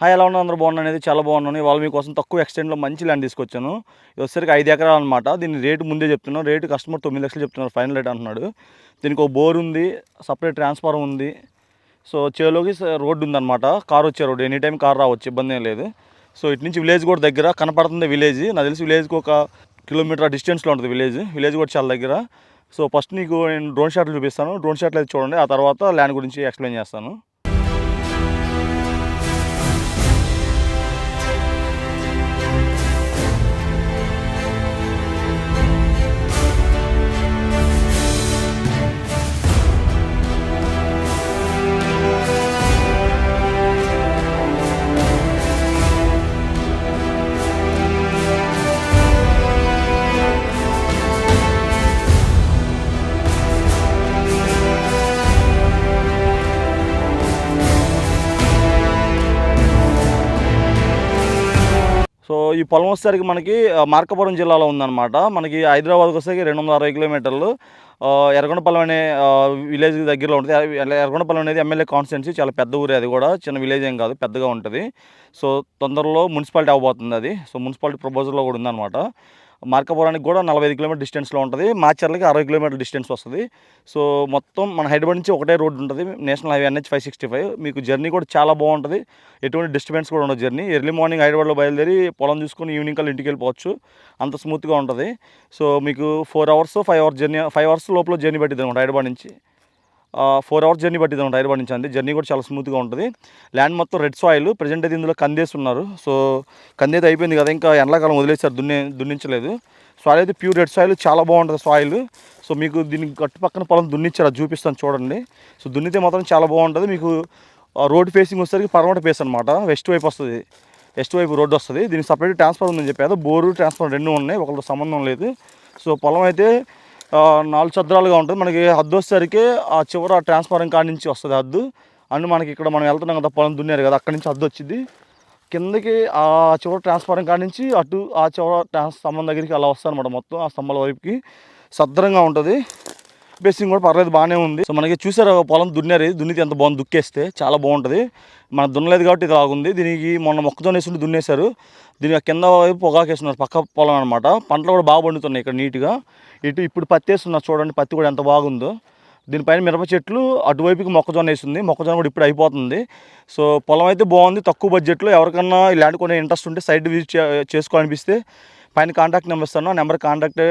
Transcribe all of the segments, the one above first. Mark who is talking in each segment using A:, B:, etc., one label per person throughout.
A: Hi, ఎలా ఉన్నారు? అందరూ బాగున్నాను. అనేది చాలా బాగున్నాను. ఇవాళ మీకోసం తక్కువ ఎక్స్టెండ్లో మంచి ల్యాండ్ తీసుకొచ్చాను. ఇది వచ్చేసరికి 5 ఎకరాలు అనమాట. దీని రేటు ముందే చెప్తున్నాను. రేటు కస్టమర్ 9 లక్షలు చెప్తున్నారు, ఫైనల్ రేట్ అంటున్నాడు. దీనికి ఒక బోర్ ఉంది, సపరేట్ ట్రాన్స్ఫార్మర్ ఉంది. సో చేలోకి రోడ్డు ఉందన్నమాట. కార్ వచ్చే రోడ్డు, ఎనీ టైం కార్ రావచ్చు, ఇబ్బంది ఏం లేదు. సో ఇటు నుంచి విలేజ్ కూడా దగ్గర కనపడుతుంది. విలేజ్ నాకు తెలిసి విలేజ్కి ఒక కిలోమీటర్ డిస్టెన్స్లో ఉంటుంది. విలేజ్ కూడా చాలా దగ్గర. సో ఫస్ట్ నీకు నేను డ్రోన్ షాట్లు చూపిస్తాను. డ్రోన్ షాట్లు అయితే చూడండి, ఆ తర్వాత ల్యాండ్ గురించి ఎక్స్ప్లెయిన్ చేస్తాను. సో ఈ పొలం వచ్చేసరికి మనకి మార్కాపురం జిల్లాలో ఉందన్నమాట. మనకి హైదరాబాద్కి వచ్చేసరికి 260 కిలోమీటర్లు. ఎర్రగొండపాలెం అనే విలేజ్ దగ్గరలో ఉంటుంది. ఎర్రగొండపాలెం అనేది ఎమ్మెల్యే కాన్స్టిట్యున్సీ, చాలా పెద్ద ఊరే. అది కూడా చిన్న విలేజ్ ఏం కాదు, పెద్దగా ఉంటుంది. సో తొందరలో మున్సిపాలిటీ అవ్వబోతుంది అది. సో మున్సిపాలిటీ ప్రపోజల్లో కూడా ఉందన్నమాట. మార్కాపురానికి కూడా 45 కిలోమీటర్ డిస్టెన్స్లో ఉంటుంది. మాచర్లకి 60 కిలోమీటర్ డిస్టెన్స్ వస్తుంది. సో మొత్తం మన హైదరాబాద్ నుంచి ఒకటే రోడ్డు ఉంటుంది, నేషనల్ హైవే NH 565. మీకు జర్నీ కూడా చాలా బాగుంటుంది, ఎటువంటి డిస్టర్బెన్స్ కూడా ఉండదు. జర్నీ ఎర్లీ మార్నింగ్ హైదరాబాద్లో బయలుదేరి పొలం చూసుకొని ఈవినింగ్ కల్లా ఇంటికి వెళ్ళిపోవచ్చు, అంత స్మూత్గా ఉంటుంది. సో మీకు 4 అవర్స్ 5 అవర్స్ జర్నీ, 5 అవర్స్ లోపల జర్నీ పట్టింది అనమాట హైదరాబాద్ నుంచి. 4 అవర్స్ జర్నీ పట్టింది అనమాట హైదరాబాద్ నుంచి. అంతే, జర్నీ కూడా చాలా స్మూత్గా ఉంటుంది. ల్యాండ్ మొత్తం రెడ్ సాయిల్. ప్రజెంట్ అయితే ఇందులో కందేసి ఉన్నారు. సో కందేది అయిపోయింది కదా, ఇంకా ఎండాకాలం వదిలేసారు, దున్నించలేదు. సాయిల్ అయితే ప్యూర్ రెడ్ సాయిల్, చాలా బాగుంటుంది సాయిల్. సో మీకు దీనికి గట్టు పక్కన పొలం దున్నిచ్చారు, అది చూపిస్తాను చూడండి. సో దున్నితే మాత్రం చాలా బాగుంటుంది. మీకు రోడ్ ఫేసింగ్ వచ్చేసరికి పడమట ఫేస్ అనమాట, వెస్ట్ వైపు వస్తుంది. వెస్ట్ వైపు రోడ్డు వస్తుంది. దీనికి సపరేట్ ట్రాన్స్ఫర్ ఉందని చెప్పారు. బోరు ట్రాన్స్ఫర్ రెండు ఉన్నాయి, ఒకరితో సంబంధం లేదు. సో పొలం అయితే 4 చదరాలుగా ఉంటుంది. మనకి హద్దు వచ్చేసరికి ఆ చివర ట్రాన్స్ఫారం కాడి నుంచి వస్తుంది హద్దు. అండ్ మనకి ఇక్కడ మనం వెళ్తున్నాం కదా, పొలం దున్నారు కదా, అక్కడి నుంచి హద్దు వచ్చింది. కిందకి ఆ చివర ట్రాన్స్ఫారం కాడి నుంచి అటు ఆ చివర స్తంభం దగ్గరికి అలా వస్తుంది అనమాట. మొత్తం ఆ స్తంభాల వైపుకి సద్రంగా ఉంటుంది. బేసింగ్ కూడా పర్లేదు, బాగానే ఉంది. సో మనకి చూసారు పొలం దున్నారు, దున్నితే ఎంత బాగుంది, దుక్కేస్తే చాలా బాగుంటుంది. మనం దున్నలేదు కాబట్టి ఇది లాగుంది. దీనికి మొన్న మొక్కజొన్న వేసుకుంటే దున్నేశారు. దీనికి కింద వైపు పొగాకేస్తున్నారు, పక్క పొలం అనమాట. పంటలు కూడా బాగా పండుతున్నాయి ఇక్కడ నీట్గా. ఇప్పుడు పత్తి వేస్తున్నారు చూడండి, పత్తి కూడా ఎంత బాగుందో. దీనిపైన మిరప చెట్లు, అటువైపుకి మొక్కజొన్న వేస్తుంది. మొక్కజొన్న కూడా ఇప్పుడు అయిపోతుంది. సో పొలం అయితే బాగుంది, తక్కువ బడ్జెట్లో. ఎవరికన్నా ఈ ల్యాండ్ కొనే ఇంట్రెస్ట్ ఉంటే సైట్ విజిట్ చేసుకోవాలనిపిస్తే పైన కాంటాక్ట్ నెంబర్ ఇస్తాను, ఆ నెంబర్ కాంటాక్ట్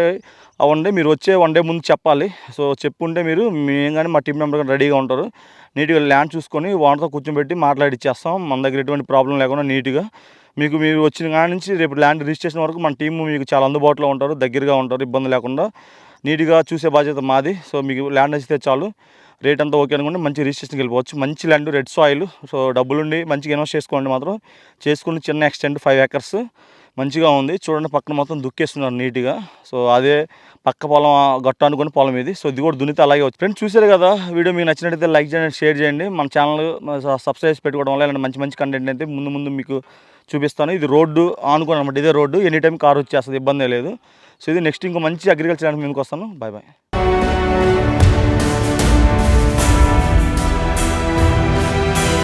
A: అవ్వండి. మీరు వచ్చే 1 డే ముందు చెప్పాలి. సో చెప్పుంటే మేము కానీ మా టీం మెంబర్ కానీ రెడీగా ఉంటారు. నీట్గా ల్యాండ్ చూసుకొని వాళ్ళతో కూర్చోబెట్టి మాట్లాడిచ్చేస్తాం. మన దగ్గర ఎటువంటి ప్రాబ్లం లేకుండా నీట్గా మీరు వచ్చిన కాడి నుంచి రేపు ల్యాండ్ రిజిస్ట్రేషన్ వరకు మన టీము మీకు చాలా అందుబాటులో ఉంటారు, దగ్గరగా ఉంటారు, ఇబ్బంది లేకుండా నీట్గా చూసే బాధ్యత మాది. సో మీకు ల్యాండ్ నచ్చితే చాలు, రేట్ అంతా ఓకే అనుకోండి, మంచి రిజిస్ట్రేషన్కి వెళ్ళిపోవచ్చు. మంచి ల్యాండ్, రెడ్ సాయిల్. సో డబ్బులుండి మంచిగా ఇన్వెస్ట్ చేసుకోండి మాత్రం. చేసుకుని చిన్న ఎక్స్టెంట్ 5 acres మంచిగా ఉంది. చూడండి పక్కన మొత్తం దుక్కేస్తున్నారు నీట్గా. సో అదే పక్క పొలం గట్టు అనుకుని పొలం ఇది. సో ఇది కూడా దున్నితే అలాగే వచ్చి. ఫ్రెండ్స్ చూసారు కదా, వీడియో మీకు నచ్చినట్టయితే లైక్ చేయండి, షేర్ చేయండి. మన ఛానల్ సబ్స్క్రైబ్ పెట్టుకోవడం వల్ల ఇలాంటి మంచి కంటెంట్ అయితే ముందు మీకు చూపిస్తాను. ఇది రోడ్డు ఆనుకోని అనమాట, ఇదే రోడ్డు, ఎనీ టైం కార్ వచ్చేస్తుంది, ఇబ్బంది లేదు. సో ఇది నెక్స్ట్ ఇంకో మంచి అగ్రికల్చర్ మీకు వస్తాను. Bye bye.